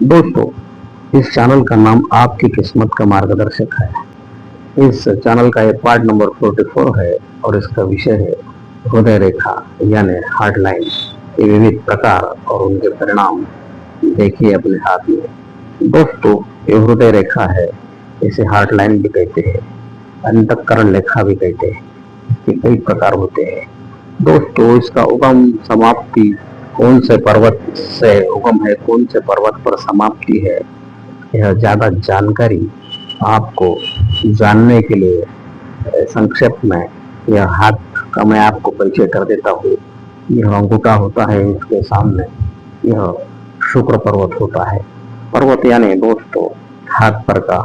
दोस्तों, इस चैनल का नाम आपकी किस्मत का मार्गदर्शक है। इस चैनल का ये पार्ट नंबर 44 है और इसका विषय है हृदय रेखा यानी हार्ट लाइन के विविध प्रकार और उनके परिणाम। देखिए अपने हाथ में। दोस्तों, ये हृदय रेखा है, इसे हार्ट लाइन भी कहते हैं, अंतःकरण रेखा भी कहते हैं। इसके कई प्रकार होते हैं। दोस्तों, इसका उगम समाप्ति कौन से पर्वत से उगम है, कौन से पर्वत पर समाप्ति है, यह ज्यादा जानकारी आपको जानने के लिए संक्षेप में यह हाथ का मैं आपको परिचय कर देता हूँ। यह अंगूठा होता है, इसके सामने यह शुक्र पर्वत होता है। पर्वत यानी दोस्तों हाथ पर का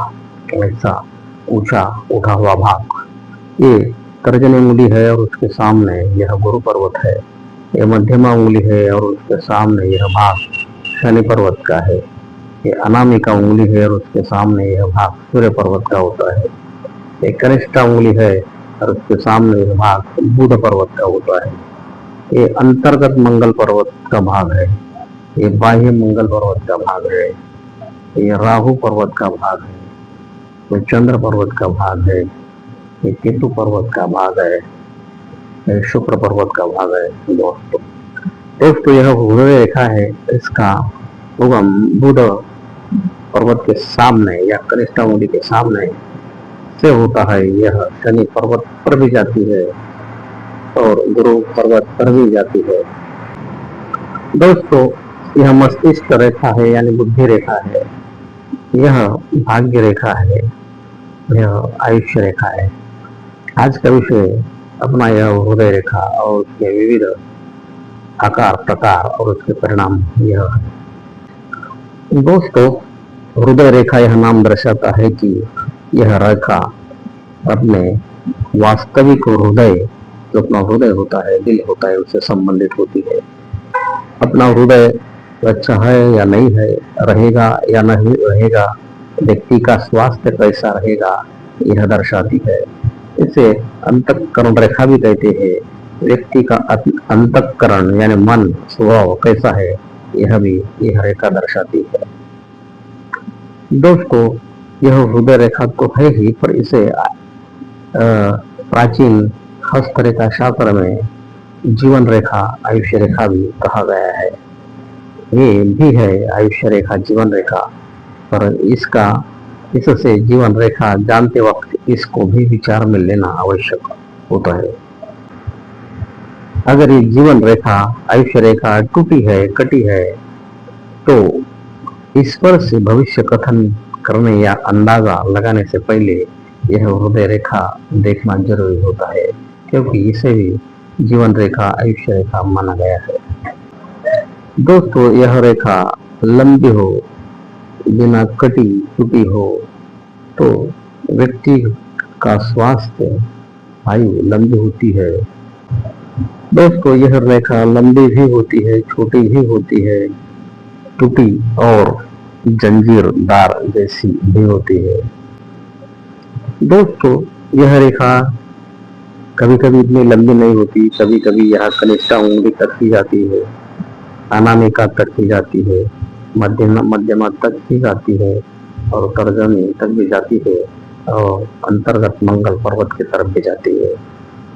ऐसा ऊंचा उठा हुआ भाग, ये तर्जनी उंगली है और उसके सामने यह गुरु पर्वत है। यह मध्यमा उंगली है और उसके सामने यह भाग शनि पर्वत का है। ये अनामिका उंगली है और उसके सामने यह भाग सूर्य पर्वत का होता है। ये कनिष्ठा उंगली है और उसके सामने यह भाग बुध पर्वत का होता है। ये अंतर्गत मंगल पर्वत का भाग है। ये बाह्य मंगल पर्वत का भाग है। ये राहु पर्वत का भाग है। ये चंद्र पर्वत का भाग है। ये केतु पर्वत का भाग है। शुक्र पर्वत का भाग है। दोस्तों यह हृदय रेखा है, इसका उगम बुध पर्वत के सामने या कनिष्ठा उंगली के सामने से होता है। यह शनि पर्वत पर भी जाती है और गुरु पर्वत पर भी जाती है। दोस्तों, यह मस्तिष्क रेखा है यानी बुद्धि रेखा है। यह भाग्य रेखा है। यह आयुष्य रेखा है। आज का विषय अपना यह हृदय रेखा और उसके विविध आकार प्रकार और उसके परिणाम यह है। दोस्तों, हृदय रेखा यह नाम दर्शाता है कि यह रेखा अपने वास्तविक हृदय, जो अपना हृदय होता है, दिल होता है, उससे संबंधित होती है। अपना हृदय अच्छा है या नहीं है, रहेगा या नहीं रहेगा, व्यक्ति का स्वास्थ्य कैसा रहेगा, यह दर्शाती है। इसे अंतःकरण रेखा भी कहते हैं। व्यक्ति का अंतःकरण यानी मन स्वभाव कैसा है, यह भी यह रेखा दर्शाती है। दोस्तों, यह हृदय रेखा तो है ही, पर इसे प्राचीन हस्तरेखा शास्त्र में जीवन रेखा आयुष्य रेखा भी कहा गया है। ये भी है आयुष्य रेखा जीवन रेखा, पर इससे जीवन रेखा जानते वक्त इसको भी विचार में लेना आवश्यक होता है। अगर ये जीवन रेखा आयुष्य रेखा टूटी है, कटी है, तो इस पर से भविष्य कथन करने या अंदाजा लगाने से पहले यह हृदय रेखा देखना जरूरी होता है, क्योंकि इसे भी जीवन रेखा आयुष्य रेखा माना गया है। दोस्तों, यह रेखा लंबी हो, बिना कटी टूटी हो, तो व्यक्ति का स्वास्थ्य आयु लंबी होती है। दोस्तों, यह रेखा लंबी भी होती है, छोटी भी होती है, टूटी और जंजीरदार जैसी भी होती है। दोस्तों, यह रेखा कभी कभी इतनी लंबी नहीं होती, कभी कभी यह कनिष्ठा उंगली तक की जाती है, अनामिका तक की जाती है, मध्यमा तक भी जाती है और तर्जनी तक भी जाती है और अंतर्गत मंगल पर्वत की तरफ भी जाती है।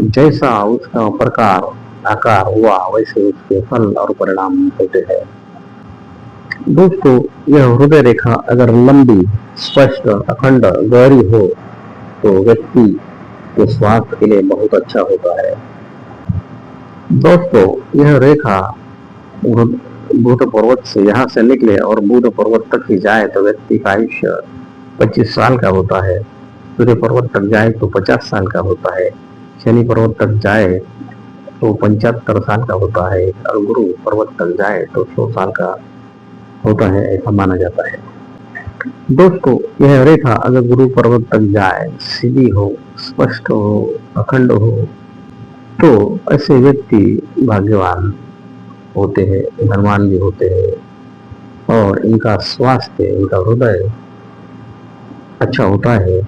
जैसा उसका प्रकार आकार हुआ वैसे उसके फल और परिणाम होते हैं। दोस्तों, यह हृदय रेखा अगर लंबी, स्पष्ट, अखंड, गहरी हो तो व्यक्ति के स्वास्थ्य के लिए बहुत अच्छा होता है। दोस्तों, यह रेखा बुध पर्वत से यहाँ से निकले और बुध पर्वत तक ही जाए तो व्यक्ति का आयुष्य 25 साल का होता है। सूर्य पर्वत तक जाए तो 50 साल का होता है। शनि पर्वत तक जाए तो 75 साल का होता है और गुरु पर्वत तक जाए तो 100 साल का होता है, ऐसा माना जाता है। दोस्तों, यह रेखा अगर गुरु पर्वत तक जाए, सीधी हो, स्पष्ट हो, अखंड हो, तो ऐसे व्यक्ति भाग्यवान होते हैं, धनवान भी होते हैं और इनका स्वास्थ्य, इनका हृदय अच्छा होता है।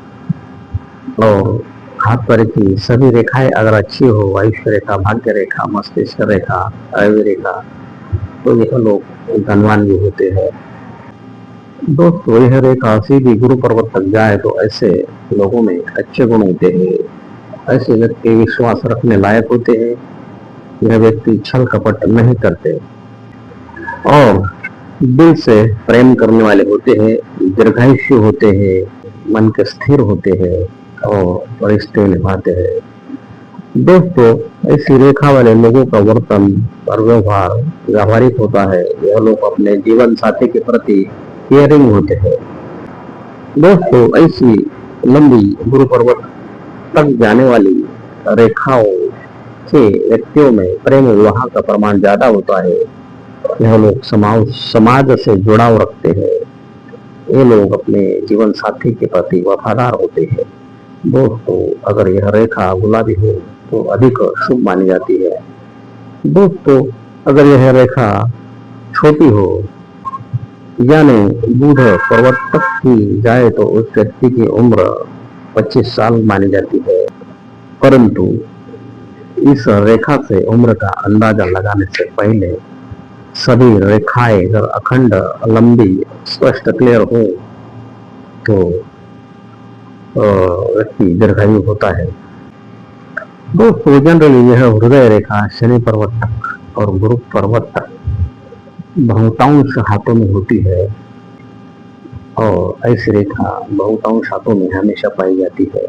और हाथ पर की सभी रेखाएं अगर अच्छी हो, आयुष्य रेखा, भाग्य रेखा, मस्तिष्क रेखा, आयु रेखा, तो यह लोग धनवान भी होते हैं। दोस्तों यह रेखा सीधी गुरु पर्वत तक जाए तो ऐसे लोगों में अच्छे गुण होते हैं। ऐसे व्यक्ति विश्वास रखने लायक होते हैं। यह व्यक्ति छल कपट नहीं करते और दिल से प्रेम करने वाले होते हैं, दीर्घायुष्य होते हैं, मन के स्थिर होते हैं और रिश्ते निभाते हैं। दोस्तों ऐसी रेखा वाले लोगों का वर्तन और व्यवहार व्यावहारिक होता है। यह लोग अपने जीवन साथी के प्रति केयरिंग होते हैं। दोस्तों ऐसी लंबी गुरु पर्वत तक जाने वाली रेखाओं से व्यक्तियों में प्रेम विवाह का प्रमाण ज्यादा होता है। यह लोग समाज से जुड़ाव रखते हैं। ये लोग अपने जीवन साथी के प्रति वफादार होते हैं। दोस्तों अगर यह रेखा गुलाबी हो तो अधिक शुभ मानी जाती है। दोस्तों अगर यह रेखा छोटी हो यानी बूढ़ पर्वत तक की जाए तो उस व्यक्ति की उम्र 25 साल मानी जाती है। परंतु इस रेखा से उम्र का अंदाजा लगाने से पहले सभी रेखाएं अगर अखंड लंबी स्पष्ट क्लियर हो तो व्यक्ति दीर्घायु होता है। दोस्तों जनरली यह हृदय रेखा शनि पर्वत तक और गुरु पर्वत तक बहुतांश हाथों में होती है और ऐसी रेखा बहुतांश हाथों में हमेशा पाई जाती है।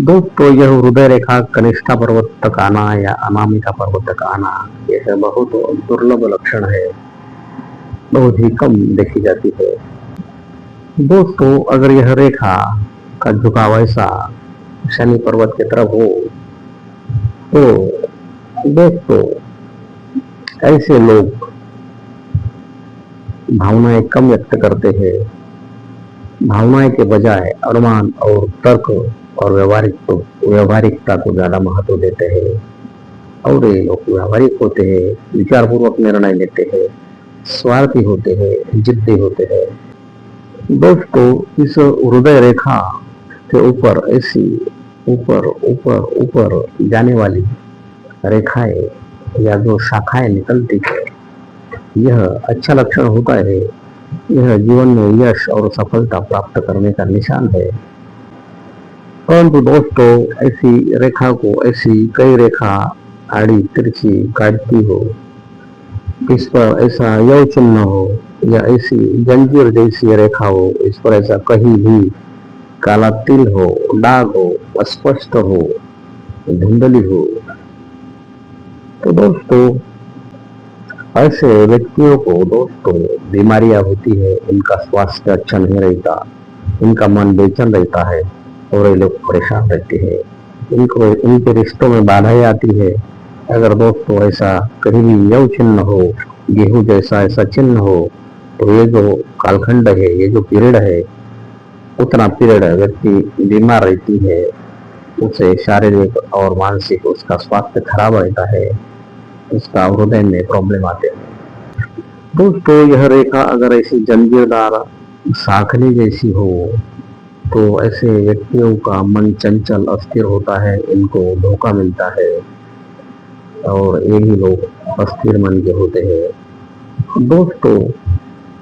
दोस्तों यह हृदय रेखा कनिष्ठा पर्वत तक आना या अनामिका पर्वत तक आना यह बहुत दुर्लभ लक्षण है, बहुत ही कम देखी जाती है। दोस्तों अगर यह रेखा का झुकाव ऐसा शनि पर्वत की तरफ हो तो दोस्तों ऐसे लोग भावनाएं कम व्यक्त करते हैं। भावनाएं के बजाय अनुमान और तर्क और व्यवहारिकता को ज्यादा महत्व देते हैं और ये लोग व्यवहारिक होते हैं, विचारपूर्वक निर्णय लेते हैं, स्वार्थी होते हैं, जिद्दी होते हैं। दोस्तों इस हृदय रेखा के ऊपर ऐसी ऊपर ऊपर ऊपर जाने वाली रेखाएं या जो शाखाएं निकलती है यह अच्छा लक्षण होता है। यह जीवन में यश और सफलता प्राप्त करने का निशान है। परंतु दोस्तों ऐसी रेखा को ऐसी कई रेखा आड़ी तिरछी काटती हो, इस पर ऐसा यव चिन्ह हो या ऐसी जंजीर जैसी रेखा हो, इस पर ऐसा कहीं भी काला तिल हो, दाग हो, अस्पष्ट हो, धुंधली हो तो दोस्तों ऐसे व्यक्तियों को दोस्तों बीमारियां होती है, इनका स्वास्थ्य अच्छा नहीं रहता, इनका मन बेचैन रहता है और ये लोग परेशान रहते हैं। इनके रिश्तों में बाधाएं आती है। अगर दोस्तों ऐसा कहीं भी यव चिन्ह हो, गेहूं जैसा ऐसा चिन्ह हो तो ये जो कालखंड है, ये जो पीरियड है, उतना पीरियड व्यक्ति बीमार रहती है, उसे शारीरिक और मानसिक उसका स्वास्थ्य खराब रहता है, उसका हृदय में प्रॉब्लम आते हैं। दोस्तों यह रेखा अगर ऐसी जंजीरदार साखनी जैसी हो तो ऐसे व्यक्तियों का मन चंचल अस्थिर होता है, इनको धोखा मिलता है और यही लोग अस्थिर मन के होते हैं। दोस्तों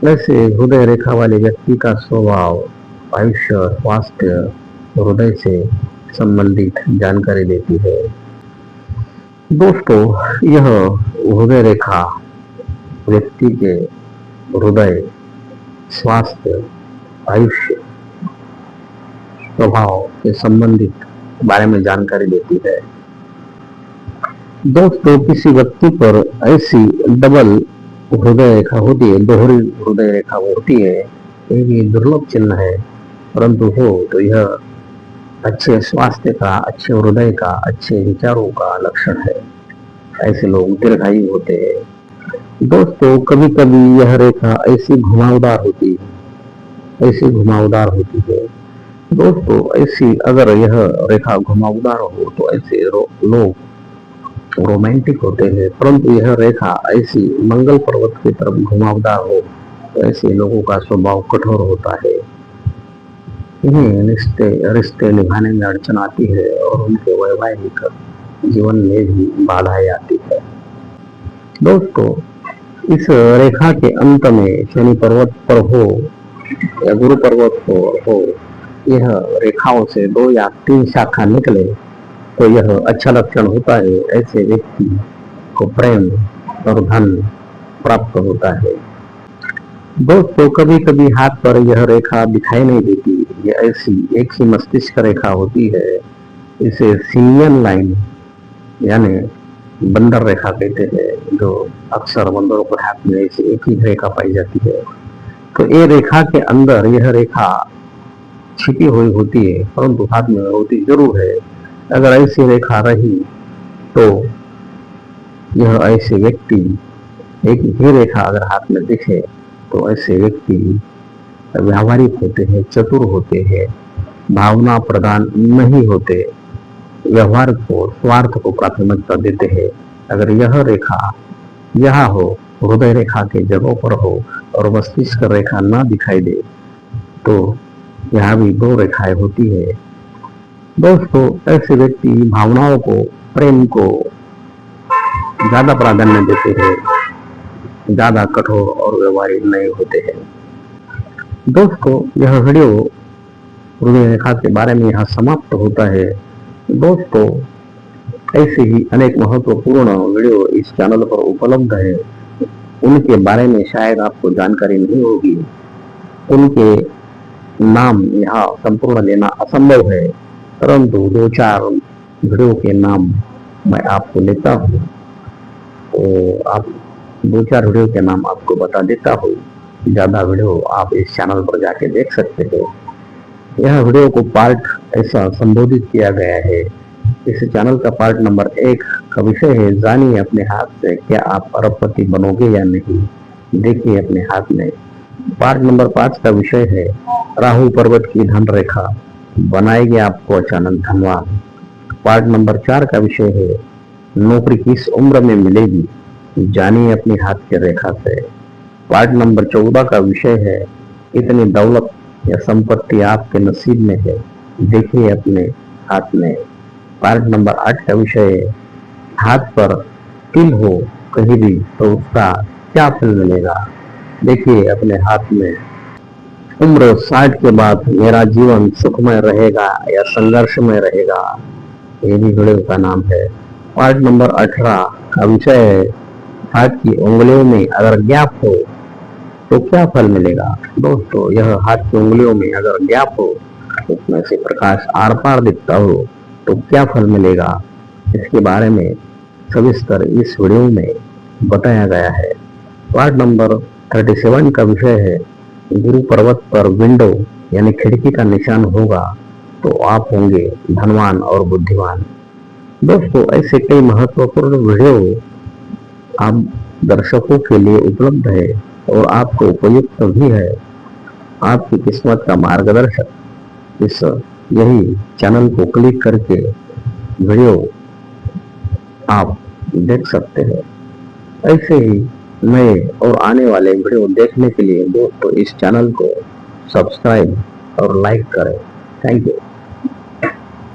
ऐसे हृदय रेखा वाले व्यक्ति का स्वभाव आयुष्य स्वास्थ्य हृदय से संबंधित जानकारी देती है। दोस्तों यह हृदय रेखा व्यक्ति के हृदय स्वास्थ्य आयुष्य स्वभाव से संबंधित बारे में जानकारी देती है। दोस्तों किसी व्यक्ति पर ऐसी डबल हृदय रेखा होती है, दोहरी हृदय रेखा होती है, ये भी दुर्लभ चिन्ह है, परंतु हो तो यह अच्छे स्वास्थ्य का, अच्छे हृदय का, अच्छे विचारों का लक्षण है। ऐसे लोग दीर्घायु होते हैं। दोस्तों कभी कभी यह रेखा ऐसी घुमावदार होती है, ऐसी घुमावदार होती है। दोस्तों ऐसी अगर यह रेखा घुमावदार हो तो ऐसे लोग रोमांटिक होते हैं, परंतु यह रेखा ऐसी मंगल पर्वत की तरफ घुमावदार हो तो ऐसे लोगों का स्वभाव कठोर होता है। इन्हें रिश्ते निभाने में अड़चन आती है और उनके वैवाहिक जीवन में भी बाधाएं आती है। दोस्तों इस रेखा के अंत में शनि पर्वत पर हो या गुरु पर्वत हो, यह रेखाओं से 2 या 3 शाखा निकले तो यह अच्छा लक्षण होता है। ऐसे व्यक्ति को प्रेम और धन प्राप्त होता है। दोस्तों, कभी कभी हाथ पर यह रेखा दिखाई नहीं देती, यह ऐसी एक ही मस्तिष्क रेखा होती है। इसे सिमियन लाइन यानी बंदर रेखा कहते हैं, जो अक्सर बंदरों के हाथ में ऐसी एक ही रेखा पाई जाती है। तो ये रेखा के अंदर यह रेखा छिपी हुई होती है, परंतु हाथ में होती जरूर है। अगर ऐसी रेखा रही तो यह ऐसे व्यक्ति, एक ही रेखा अगर हाथ में दिखे तो ऐसे व्यक्ति व्यावहारिक होते हैं, चतुर होते हैं, भावना प्रधान नहीं होते, व्यवहार को, स्वार्थ को प्राथमिकता देते हैं। अगर यह रेखा यहाँ हो, हृदय रेखा के जगहों पर हो और मस्तिष्क रेखा ना दिखाई दे तो यहाँ भी 2 रेखाएं होती है। दोस्तों, ऐसे व्यक्ति भावनाओं को, प्रेम को ज्यादा प्राधान्य देते हैं, ज्यादा कठोर और व्यवहारिक नहीं होते हैं। दोस्तों, यह वीडियो हृदय रेखा के बारे में यहाँ समाप्त होता है। दोस्तों, ऐसे ही अनेक महत्वपूर्ण वीडियो इस चैनल पर उपलब्ध है। उनके बारे में शायद आपको जानकारी नहीं होगी, उनके नाम यहाँ संपूर्ण लेना असंभव है, परंतु 2-4 वीडियो के नाम मैं आपको लेता हूँ। तो आप 2-4 वीडियो के नाम आपको बता देता हूँ। ज़्यादा वीडियो आप इस चैनल पर जाके देख सकते हो। यह वीडियो को पार्ट ऐसा संबोधित किया गया है। इस चैनल का पार्ट नंबर 1 का विषय है, जानिए अपने हाथ से क्या आप अरबपति बनोगे या नहीं, देखिए अपने हाथ में। पार्ट नंबर 5 का विषय है, राहु पर्वत की धन रेखा बनाएगी आपको अचानक धनवान। पार्ट नंबर 4 का विषय है, नौकरी किस उम्र में मिलेगी, जानिए अपने हाथ की रेखा से। पार्ट नंबर 14 का विषय है, इतनी दौलत या संपत्ति आपके नसीब में है, देखिए अपने हाथ में। पार्ट नंबर 8 का विषय है, हाथ पर तिल हो कहीं भी तो उसका क्या फल मिलेगा, देखिए अपने हाथ में। उम्र 60 के बाद मेरा जीवन सुखमय रहेगा या संघर्षमय रहेगा, ये भी वीडियो का नाम है। पार्ट नंबर 18 का विषय है, हाथ की उंगलियों में अगर गैप हो तो क्या फल मिलेगा। दोस्तों, यह हाथ की उंगलियों में अगर गैप हो, उसमें से प्रकाश आर पार दिखता हो तो क्या फल मिलेगा, इसके बारे में सविस्तर इस वीडियो में बताया गया है। पार्ट नंबर 37 का विषय है, गुरु पर्वत पर विंडो यानी खिड़की का निशान होगा तो आप होंगे धनवान और बुद्धिमान। दोस्तों, ऐसे कई महत्वपूर्ण वीडियो आप दर्शकों के लिए उपलब्ध है और आपको उपयुक्त भी है। आपकी किस्मत का मार्गदर्शक इस यही चैनल को क्लिक करके वीडियो आप देख सकते हैं। ऐसे ही नए और आने वाले वीडियो देखने के लिए दोस्तों इस चैनल को सब्सक्राइब और लाइक करें। Thank you.